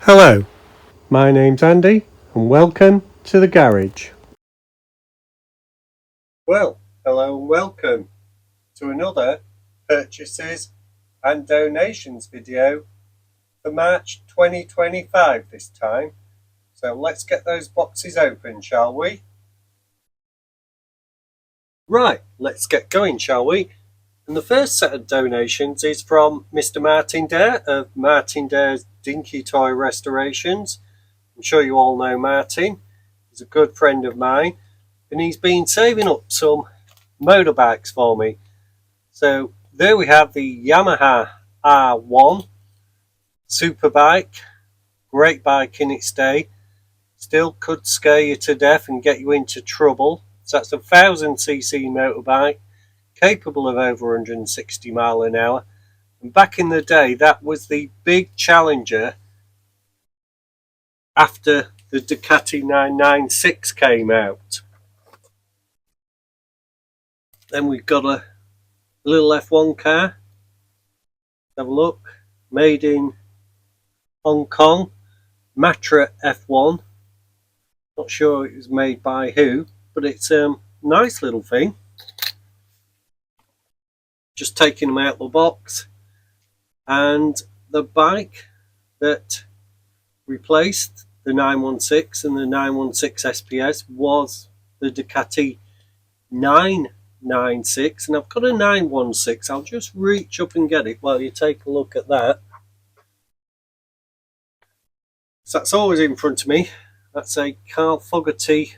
Hello, my name's Andy and welcome to the garage. Well, hello and welcome to another purchases and donations video for March 2025 this time. So let's get those boxes open, shall we? Right, let's get going, shall we? And the first set of donations is from Mr. Martin Dare of Martin Dare's Dinky Toy Restorations. I'm sure you all know Martin. He's a good friend of mine, and he's been saving up some motorbikes for me. So there we have the Yamaha R1 superbike. Great bike in its day. Still could scare you to death and get you into trouble. So that's a 1000cc motorbike, capable of over 160 mile an hour. And back in the day, that was the big challenger after the Ducati 996 came out. Then we've got a little F1 car. Have a look. Made in Hong Kong. Matra F1. Not sure it was made by who, but it's a nice little thing. Just taking them out of the box. And the bike that replaced the 916 and the 916 SPS was the Ducati 996, and I've got a 916. I'll just reach up and get it while you take a look at that. So that's always in front of me. That's a Carl Fogarty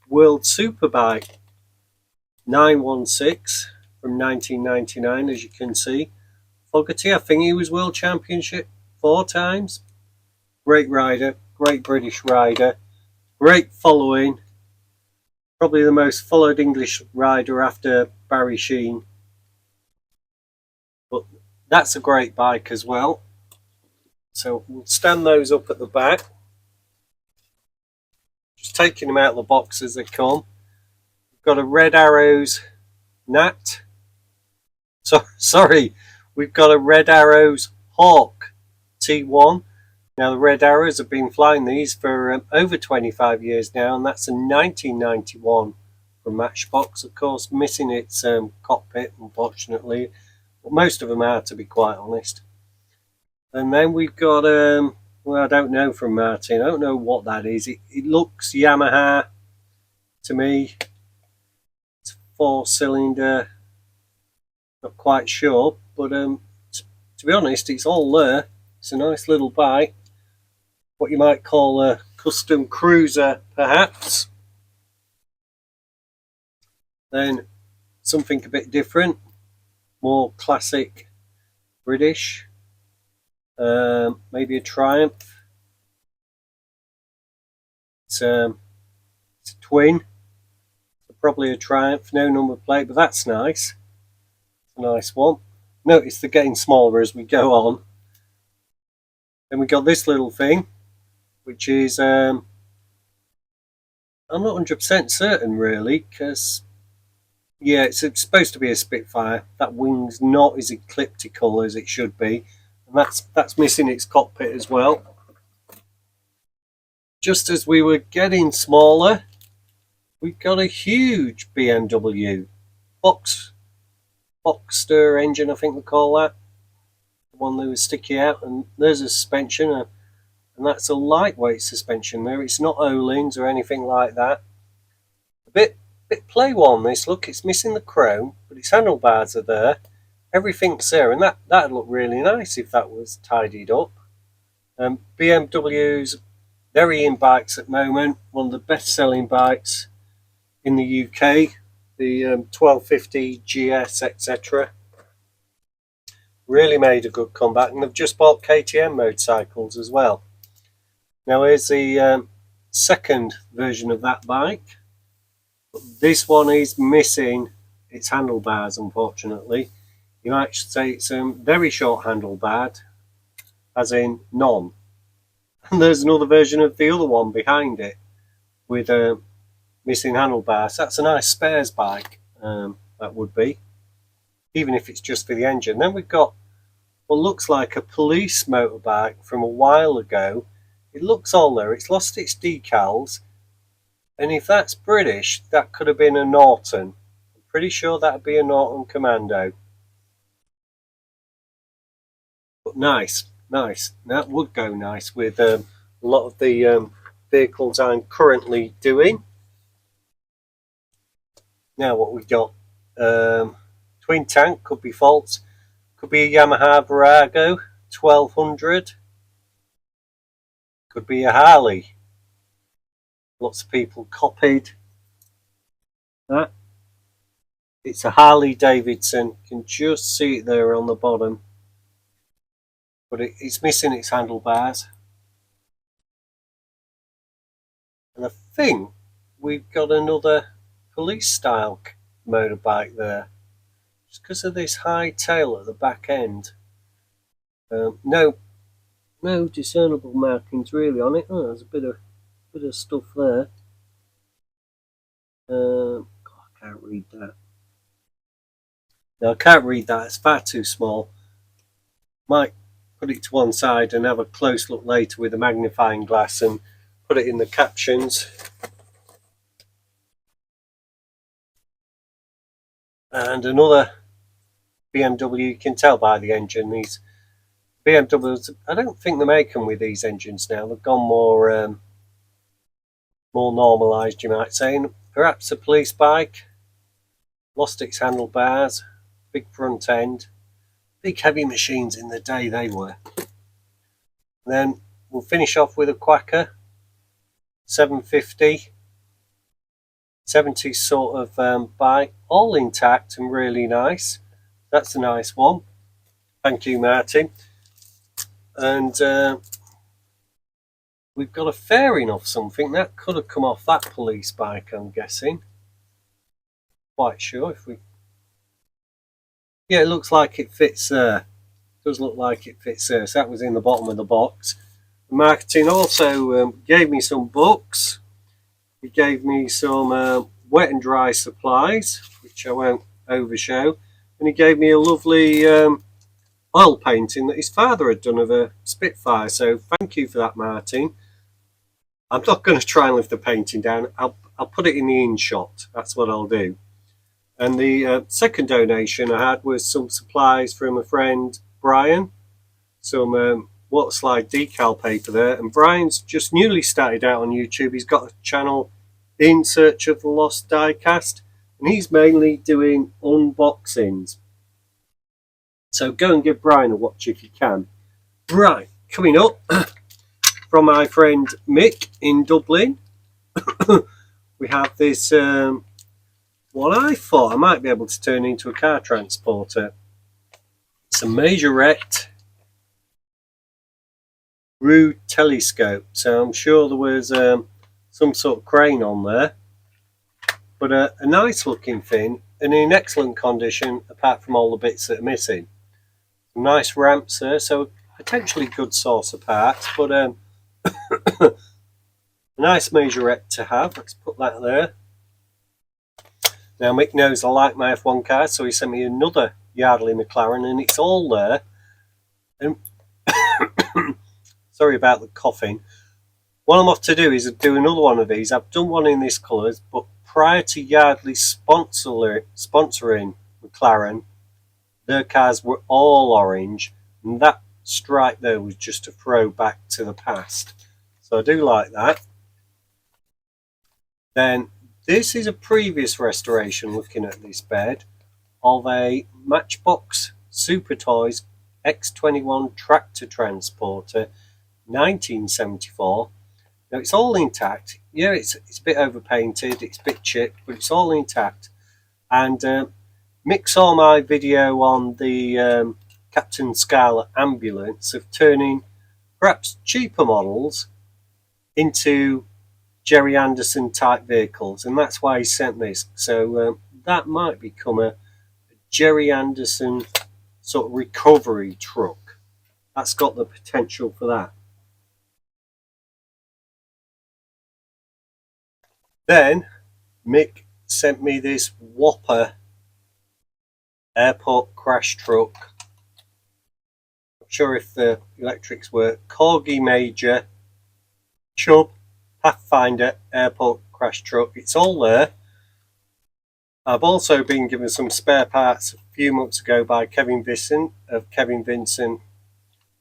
World Superbike 916 from 1999, as you can see. Fogarty, I think he was World Championship 4 times. Great rider, great British rider, great following. Probably the most followed English rider after Barry Sheene. But that's a great bike as well. So we'll stand those up at the back. Just taking them out of the box as they come. We've got a Red Arrows Nat. We've got a Red Arrows Hawk T1. Now the Red Arrows have been flying these for over 25 years now, and that's a 1991 from Matchbox, of course, missing its cockpit, unfortunately. But most of them are, to be quite honest. And then we've got, well, I don't know from Martin. I don't know what that is. It looks Yamaha to me. It's a 4-cylinder. Not quite sure, but to be honest, it's all there. It's a nice little bike. What you might call a custom cruiser, perhaps. Then something a bit different, more classic British. Maybe a Triumph. It's a twin. Probably a Triumph, no number plate, but that's nice. It's a nice one. Notice they're getting smaller as we go on. Then we got this little thing, which is I'm not 100% certain really, because yeah, it's supposed to be a Spitfire. That wing's not as elliptical as it should be, and that's missing its cockpit as well. Just as we were getting smaller, we got a huge BMW Boxster engine, I think they call that. The one that was sticky out, and there's a suspension, and that's a lightweight suspension there. It's not Öhlins or anything like that. A bit play one this, look, it's missing the chrome, but its handlebars are there. Everything's there, and that'd look really nice if that was tidied up. BMW's very in bikes at the moment, one of the best selling bikes in the UK, the 1250 GS, etc. Really made a good comeback, and they've just bought KTM motorcycles as well. Now here's the second version of that bike. This one is missing its handlebars, unfortunately. You might say it's a very short handlebar, as in none. And there's another version of the other one behind it with missing handlebars. That's a nice spares bike, that would be, even if it's just for the engine. Then we've got what looks like a police motorbike from a while ago. it looks on there. It's lost its decals, and if that's British, that could have been a Norton. I'm pretty sure that'd be a Norton Commando. But nice, nice. That would go nice with a lot of the vehicles I'm currently doing. Now what we got? Twin tank, could be faults. Could be a Yamaha Virago 1200. Could be a Harley. Lots of people copied that. It's a Harley Davidson. You can just see it there on the bottom. But it's missing its handlebars. And I think we've got another police style motorbike there. Just because of this high tail at the back end. No discernible markings really on it. Oh, there's a bit of stuff there. God, I can't read that. No, I can't read that. It's far too small. Might put it to one side and have a close look later with a magnifying glass and put it in the captions. And another BMW, you can tell by the engine. These BMWs, I don't think they make them with these engines now. They've gone more normalised, you might say. And perhaps a police bike. Lost its handlebars. Big front end. Big heavy machines in the day they were. And then we'll finish off with a Quacker 750. 70s sort of bike. All intact and really nice. That's a nice one. Thank you, Martin. And we've got a fairing of something that could have come off that police bike, I'm guessing. Quite sure if we. Yeah, it looks like it fits there. It does look like it fits there. So that was in the bottom of the box. Martin also gave me some books. He gave me some wet and dry supplies, which I won't overshow. And he gave me a lovely oil painting that his father had done of a Spitfire. So thank you for that, Martin. I'm not going to try and lift the painting down. I'll put it in the InShot. That's what I'll do. And the second donation I had was some supplies from a friend, Brian. Some water slide decal paper there. And Brian's just newly started out on YouTube. He's got a channel, In Search of the Lost Diecast. And he's mainly doing unboxings. So go and give Brian a watch if you can. Right, coming up from my friend Mick in Dublin, we have this, what I thought I might be able to turn into a car transporter. It's a Majorette Rude telescope. So I'm sure there was some sort of crane on there. But a nice looking thing and in excellent condition apart from all the bits that are missing. Nice ramps there, so potentially good source of parts, but a nice Majorette to have. Let's put that there. Now Mick knows I like my F1 cars, so he sent me another Yardley McLaren, and it's all there. And sorry about the coughing. What I'm off to do is do another one of these. I've done one in this colours, but prior to Yardley sponsoring McLaren, their cars were all orange, and that stripe there was just a throwback to the past. So I do like that. Then this is a previous restoration, looking at this bed, of a Matchbox Super Toys X21 tractor transporter, 1974. Now it's all intact. Yeah, it's a bit overpainted, it's a bit chipped, but it's all intact. And Mick saw my video on the Captain Scarlet ambulance of turning perhaps cheaper models into Jerry Anderson type vehicles, and that's why he sent this. So that might become a Jerry Anderson sort of recovery truck. That's got the potential for that. Then Mick sent me this Whopper airport crash truck. Not sure if the electrics work. Corgi Major Chubb Pathfinder airport crash truck. It's all there. I've also been given some spare parts a few months ago by Kevin Vincent of Kevin Vincent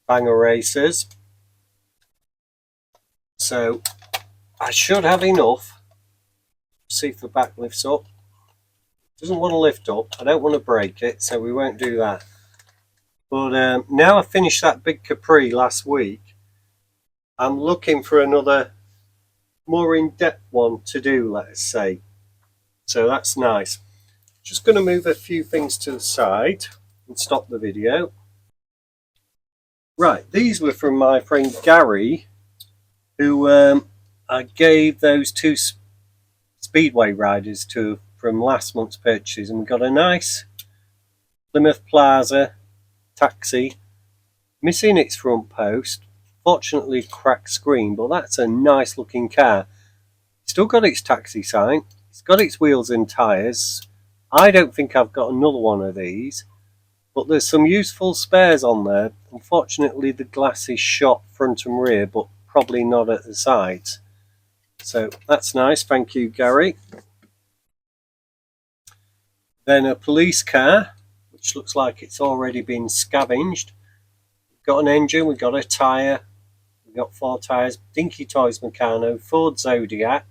Banger Racers. So I should have enough. See if the back lifts up. Doesn't want to lift up. I don't want to break it, so we won't do that. But now I finished that big Capri last week, I'm looking for another more in-depth one to do, let's say. So that's nice. Just going to move a few things to the side and stop the video. Right, these were from my friend Gary, who I gave those two Speedway riders to from last month's purchases, and we got a nice Plymouth Plaza taxi, missing its front post, fortunately cracked screen, but that's a nice looking car. Still got its taxi sign, it's got its wheels and tyres. I don't think I've got another one of these, but there's some useful spares on there. Unfortunately the glass is shot front and rear, but probably not at the sides. So that's nice, thank you Gary. Then a police car, which looks like it's already been scavenged. We've got an engine, we've got a tyre, we've got 4 tyres, Dinky Toys Meccano, Ford Zodiac.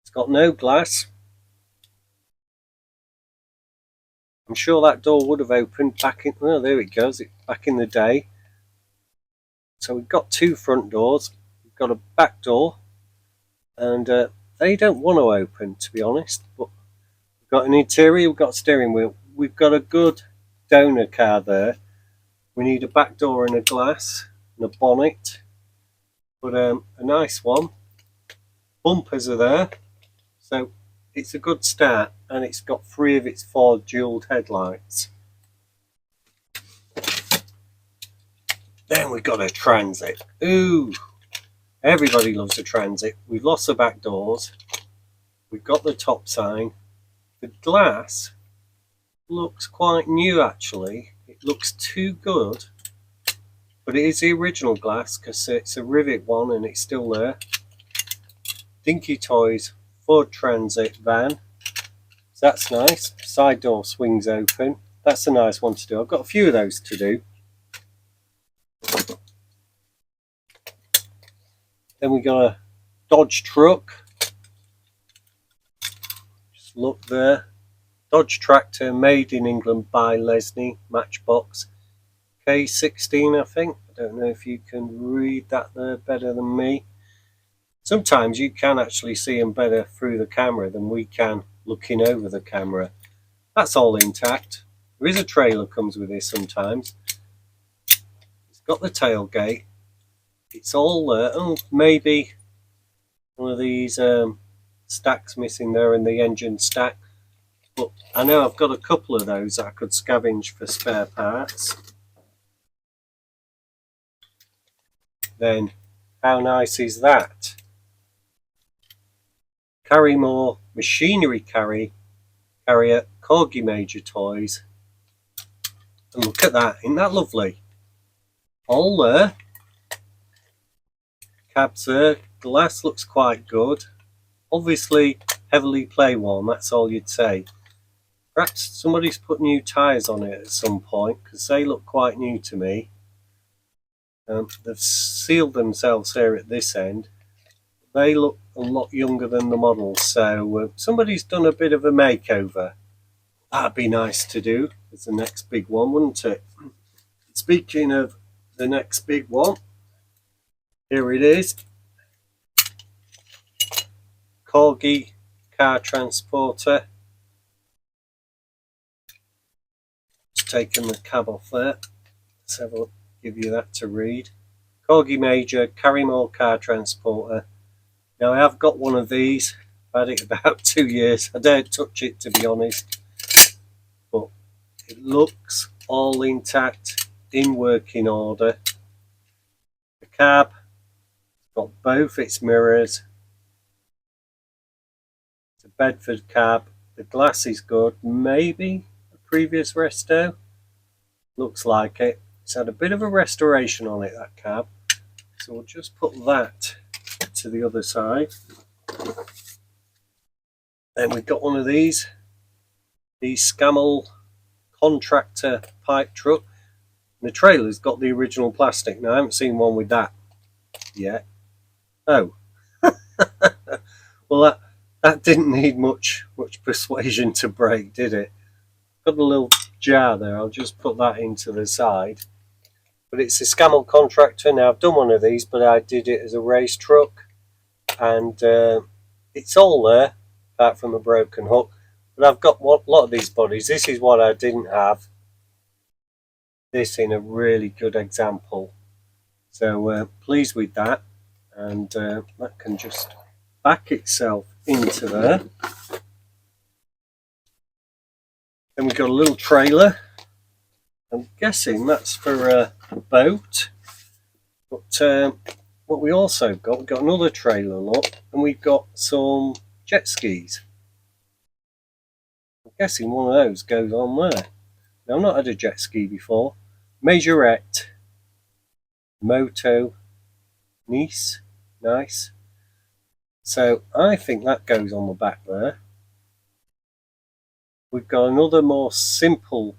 It's got no glass. I'm sure that door would have opened back in, oh there it goes, back in the day. So we've got 2 front doors, we've got a back door, and they don't want to open, to be honest, but we've got an interior, we've got a steering wheel, we've got a good donor car there. We need a back door and a glass and a bonnet, but a nice one. Bumpers are there, so it's a good start, and it's got 3 of its 4 jeweled headlights. Then we've got a Transit. Ooh, everybody loves a Transit. We've lost the back doors. We've got the top sign. The glass looks quite new actually. It looks too good, but it is the original glass because it's a Rivet one and it's still there. Dinky Toys Ford Transit van. So that's nice. Side door swings open. That's a nice one to do. I've got a few of those to do. Then we got a Dodge truck. Just look there. Dodge tractor made in England by Lesney, Matchbox. K16 I think. I don't know if you can read that there better than me. Sometimes you can actually see them better through the camera than we can looking over the camera. That's all intact. There is a trailer comes with this sometimes. It's got the tailgate. It's all there. Oh, maybe one of these stacks missing there in the engine stack. But I know I've got a couple of those that I could scavenge for spare parts. Then, how nice is that? Carry more machinery carrier Corgi Major Toys. And look at that, isn't that lovely? All there. Cabs there. Glass looks quite good. Obviously heavily play worn, that's all you'd say. Perhaps somebody's put new tyres on it at some point because they look quite new to me. They've sealed themselves here at this end. They look a lot younger than the models, so somebody's done a bit of a makeover. That'd be nice to do as the next big one, wouldn't it? Speaking of the next big one, here it is. Corgi car transporter. Just taking the cab off there. Let's have a look, give you that to read. Corgi Major, carry more car transporter. Now I have got one of these. I've had it about 2 years. I don't touch it to be honest. But it looks all intact, in working order. The cab, got both its mirrors. It's a Bedford cab. The glass is good. Maybe a previous resto. Looks like it. It's had a bit of a restoration on it, that cab. So we'll just put that to the other side. Then we've got one of these Scammell contractor pipe truck. And the trailer's got the original plastic. Now I haven't seen one with that yet. Oh. Well, that didn't need much persuasion to break, did it? Got a little jar there. I'll just put that into the side. But it's a Scammell contractor. Now I've done one of these, but I did it as a race truck, and it's all there apart from a broken hook. But I've got a lot of these bodies. This is what I didn't have. This in a really good example. So pleased with that, and that can just back itself into there. Then we've got a little trailer. I'm guessing that's for a boat. But what we also got, we've got another trailer lot, and we've got some jet skis. I'm guessing one of those goes on there. Now, I've not had a jet ski before. Majorette Moto Nice. Nice. So I think that goes on the back there. We've got another more simple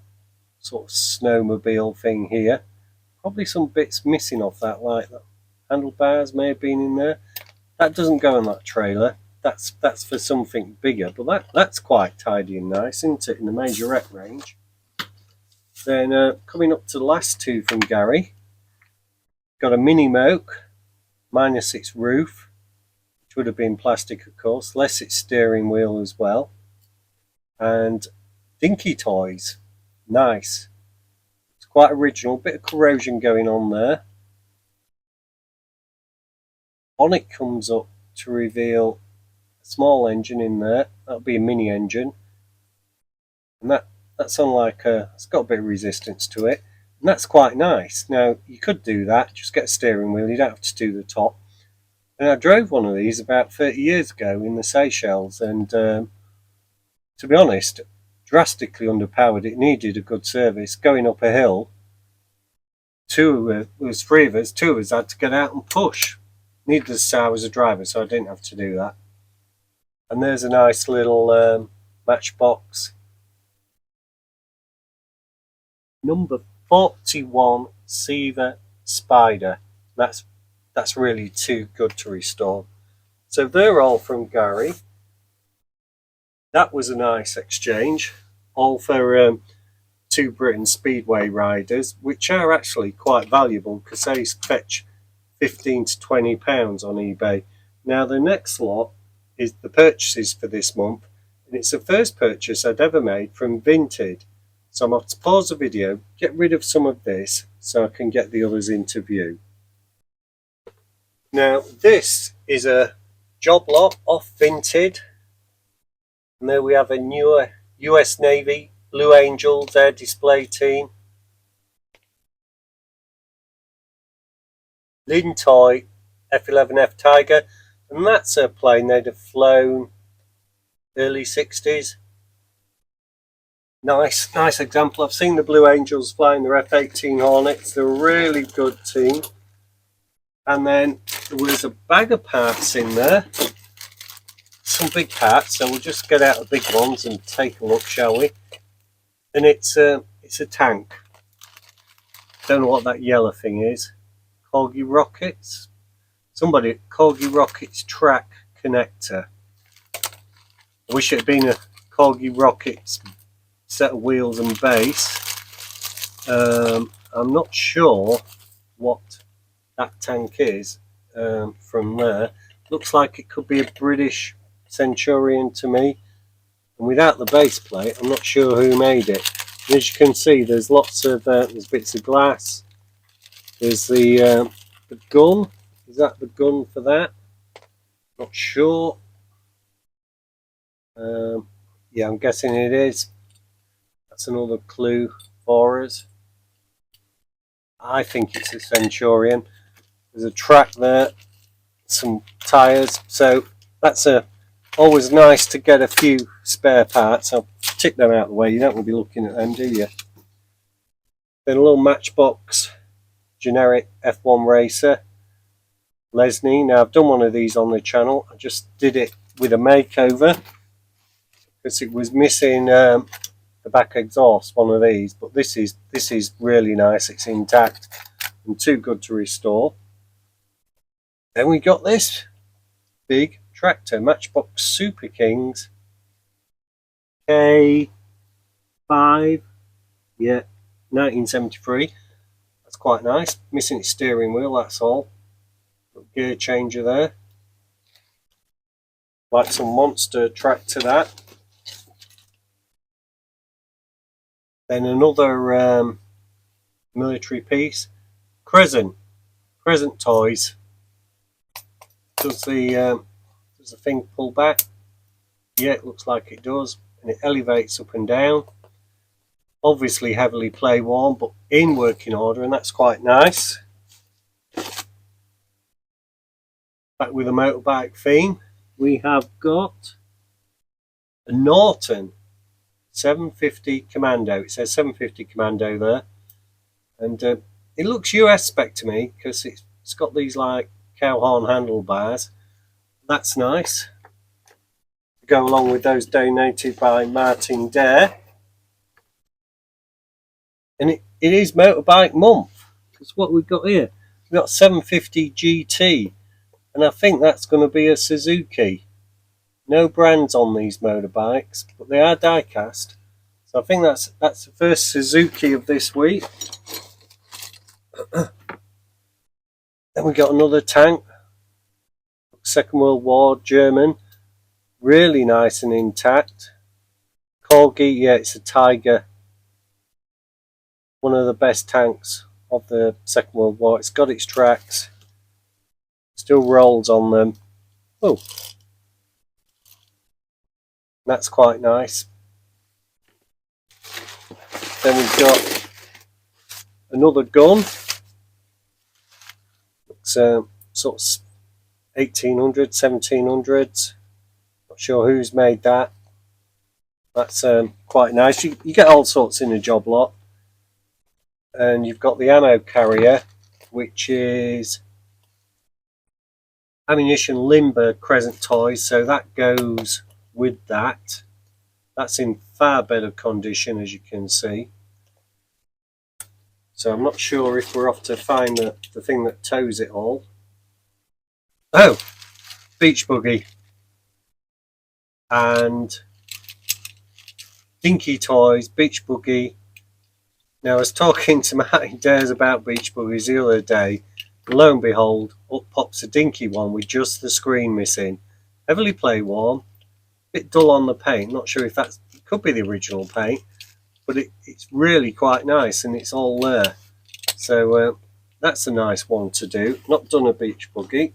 sort of snowmobile thing here. Probably some bits missing off that, like that handlebars may have been in there. That doesn't go on that trailer. That's for something bigger, but that's quite tidy and nice, isn't it, in the Majorette range. Then coming up to the last two from Gary, got a mini moke minus its roof, which would have been plastic of course, less its steering wheel as well, and Dinky Toys. Nice. It's quite original, bit of corrosion going on there. Bonnet comes up to reveal a small engine in there. That'll be a mini engine, and that's unlike it's got a bit of resistance to it, and that's quite nice. Now you could do that, just get a steering wheel, you don't have to do the top. And I drove one of these about 30 years ago in the Seychelles, and to be honest, drastically underpowered. It needed a good service. Going up a hill, there was three of us, two of us had to get out and push. Needless to say, I was a driver, so I didn't have to do that. And there's a nice little Matchbox number 41 Seaver Spider. That's really too good to restore. So they're all from Gary. That was a nice exchange, all for two Britain Speedway riders, which are actually quite valuable because they fetch £15 to £20 on eBay. Now the next lot is the purchases for this month, and it's the first purchase I'd ever made from Vinted. So I'm going to pause the video, get rid of some of this so I can get the others into view. Now this is a job lot off Vinted, and there we have a newer US Navy Blue Angels air display team. Lintoy F11F Tiger, and that's a plane they'd have flown early 60s. Nice example. I've seen the Blue Angels flying their F-18 Hornets. They're a really good team. And then there was a bag of parts in there. Some big parts, so we'll just get out the big ones and take a look, shall we? And it's a tank. Don't know what that yellow thing is. Corgi rockets. Corgi rockets track connector. I wish it had been a Corgi rockets set of wheels and base. I'm not sure what that tank is from there. Looks like it could be a British Centurion to me, and without the base plate I'm not sure who made it. And as you can see, there's lots of there's bits of glass. There's the gun. Is that the gun for that? Not sure. Yeah, I'm guessing it is. That's another clue for us. I think it's a Centurion. There's a track there, some tyres, so that's always nice to get a few spare parts. I'll tick them out of the way, you don't want to be looking at them, do you? Then a little Matchbox generic F1 racer. Lesney. Now I've done one of these on the channel. I just did it with a makeover because it was missing the back exhaust, one of these. But this is really nice. It's intact and too good to restore. Then we got this big tractor, Matchbox Super Kings K5, yeah, 1973. That's quite nice. Missing its steering wheel, that's all. Gear changer there. Like some monster tractor that. Then another military piece. Crescent toys. Does the thing pull back? Yeah, it looks like it does, and it elevates up and down. Obviously heavily play worn, but in working order, and that's quite nice. Back with a motorbike theme, we have got a Norton 750 Commando. It says 750 Commando there, and it looks US spec to me because it's got these like cow horn handlebars. That's nice. To go along with those donated by Martin Dare. And it is motorbike month, because what we've got here, we've got 750 GT, and I think that's going to be a Suzuki. No brands on these motorbikes, but they are diecast. So I think that's the first Suzuki of this week. Then we got another tank, Second World War, German, really nice and intact. Corgi, yeah, it's a Tiger. One of the best tanks of the Second World War. It's got its tracks, still rolls on them. Oh, that's quite nice. Then we've got another gun. It's sort of 1800s, 1700s. Not sure who's made that. That's quite nice. You get all sorts in a job lot. And you've got the ammo carrier, which is ammunition limber Crescent toys, so that goes with that. That's in far better condition, as you can see. So I'm not sure if we're off to find the thing that tows it all. Oh, beach buggy and Dinky Toys beach buggy. Now I was talking to Martin Dares about beach buggies the other day. Lo and behold, up pops a dinky one with just the screen missing. Heavily play worn, bit dull on the paint. Not sure if it could be the original paint, but it's really quite nice and it's all there. So that's a nice one to do. Not done a beach buggy.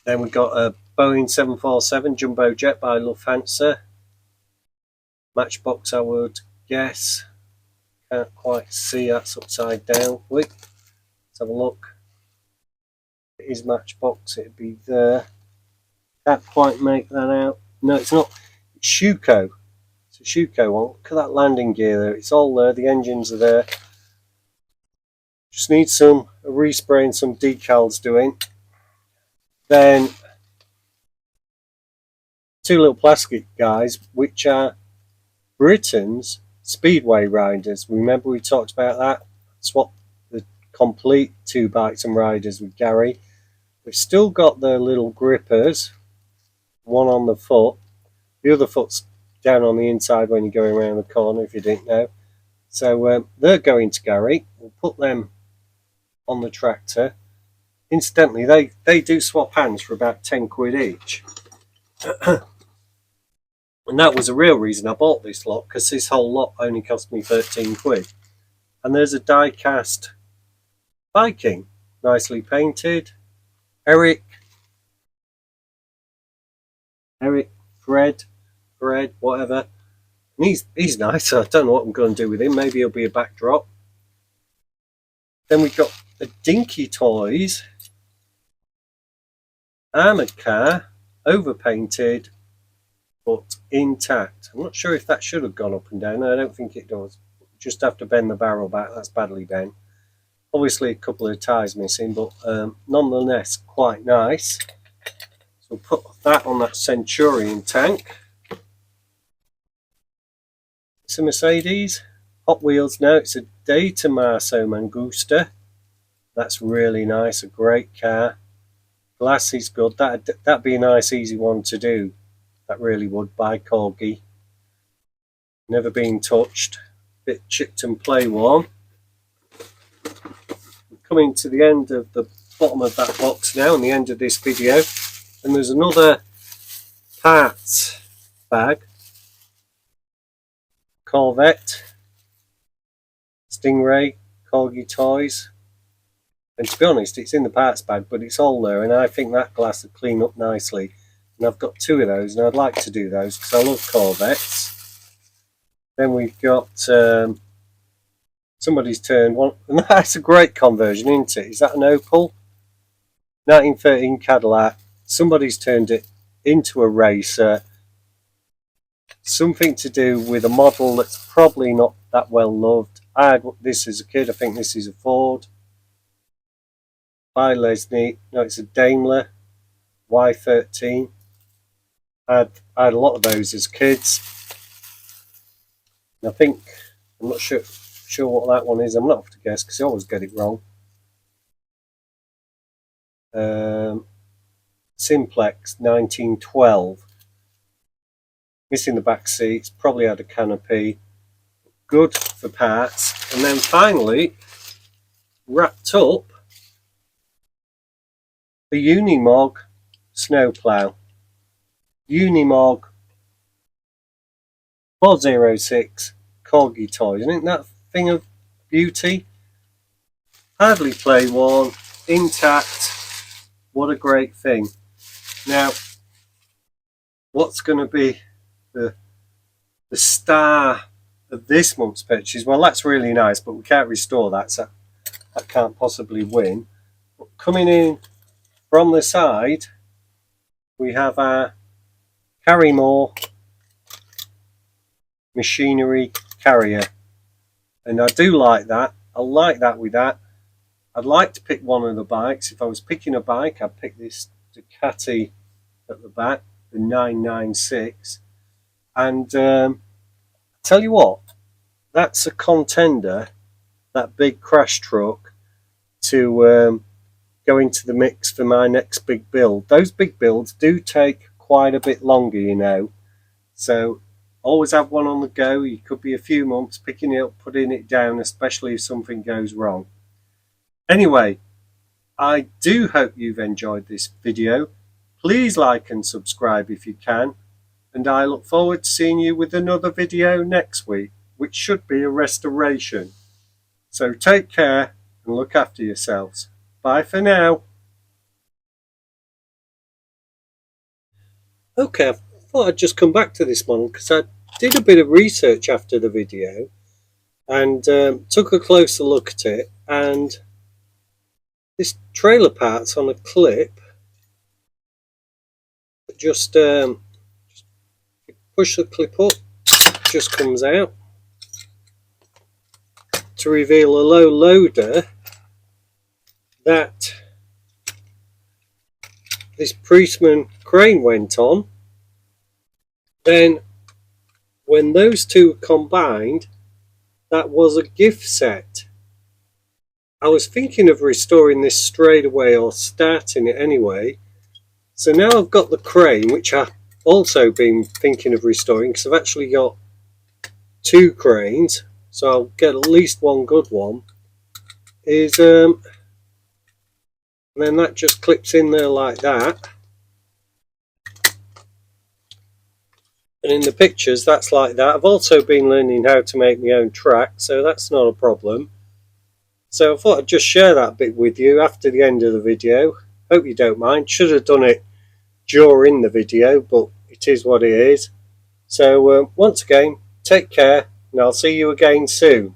Then we've got a Boeing 747 jumbo jet by Lufthansa. Matchbox, I would guess. Can't quite see, that's upside down. Wait, let's have a look. It is Matchbox, it'd be there. Can't quite make that out. No, it's not. It's Schuko. It's a Schuko one. Look at that landing gear there. It's all there. The engines are there. Just need a respray and some decals doing. Then two little plastic guys, which are Britain's Speedway riders. Remember we talked about that? Swapped the complete two bikes and riders with Gary. We've still got the little grippers, one on the foot. The other foot's down on the inside when you're going around the corner, if you didn't know. So they're going to Gary. We'll put them on the tractor. Incidentally, they do swap hands for about 10 quid each. And that was a real reason I bought this lot, because this whole lot only cost me 13 quid. And there's a die-cast Viking, nicely painted. Eric, Fred, whatever. And he's nice. I don't know what I'm going to do with him. Maybe he'll be a backdrop. Then we've got a Dinky Toys armoured car, overpainted, but intact. I'm not sure if that should have gone up and down. I don't think it does. Just have to bend the barrel back. That's badly bent. Obviously a couple of ties missing, but nonetheless quite nice. So we'll put that on that Centurion tank. It's a Mercedes. Hot Wheels now, it's a De Tomaso Mangusta. That's really nice, a great car. Glass is good. That'd be a nice easy one to do. That really would, by Corgi. Never been touched. Bit chipped and play worn. Coming to the end of the bottom of that box now, and the end of this video, and there's another parts bag. Corvette, Stingray, Corgi toys, and to be honest, it's in the parts bag, but it's all there, and I think that glass will clean up nicely. And I've got 2 of those, and I'd like to do those because I love Corvettes. Then we've got somebody's turned one, and that's a great conversion, isn't it? Is that an Opel? 1913 Cadillac. Somebody's turned it into a racer. Something to do with a model that's probably not that well loved. I had this as a kid. I think this is a Ford. By Lesney. No, it's a Daimler Y13. I had a lot of those as kids. And I think, I'm not sure what that one is. I'm not off to guess because I always get it wrong. Simplex 1912. Missing the back seats, probably had a canopy. Good for parts. And then finally, wrapped up, the Unimog snowplow. Unimog 406 Corgi toys. Isn't that a thing of beauty? Hardly play worn, intact. What a great thing. Now, what's going to be the star of this month's purchase? Well, that's really nice, but we can't restore that, so that can't possibly win. But coming in from the side, we have our Carrymore machinery carrier, and I do like that. I like that with that. I'd like to pick one of the bikes. If I was picking a bike, I'd pick this Ducati at the back, the 996. And tell you what, that's a contender, that big crash truck, to go into the mix for my next big build. Those big builds do take quite a bit longer, you know. So always have one on the go. You could be a few months picking it up, putting it down, especially if something goes wrong. Anyway, I do hope you've enjoyed this video. Please like and subscribe if you can. And I look forward to seeing you with another video next week, which should be a restoration. So take care and look after yourselves. Bye for now. Okay, I thought I'd just come back to this model because I did a bit of research after the video and took a closer look at it, and this trailer part's on a clip. Just push the clip up, just comes out to reveal a low loader that this Priestman crane went on. Then when those two combined, that was a gift set. I was thinking of restoring this straight away, or starting it anyway. So now I've got the crane, which I've also been thinking of restoring, because I've actually got 2 cranes, so I'll get at least one good one. And then that just clips in there like that. And in the pictures, that's like that. I've also been learning how to make my own track, so that's not a problem. So I thought I'd just share that bit with you after the end of the video. Hope you don't mind. Should have done it during the video, but it is what it is. So once again, take care, and I'll see you again soon.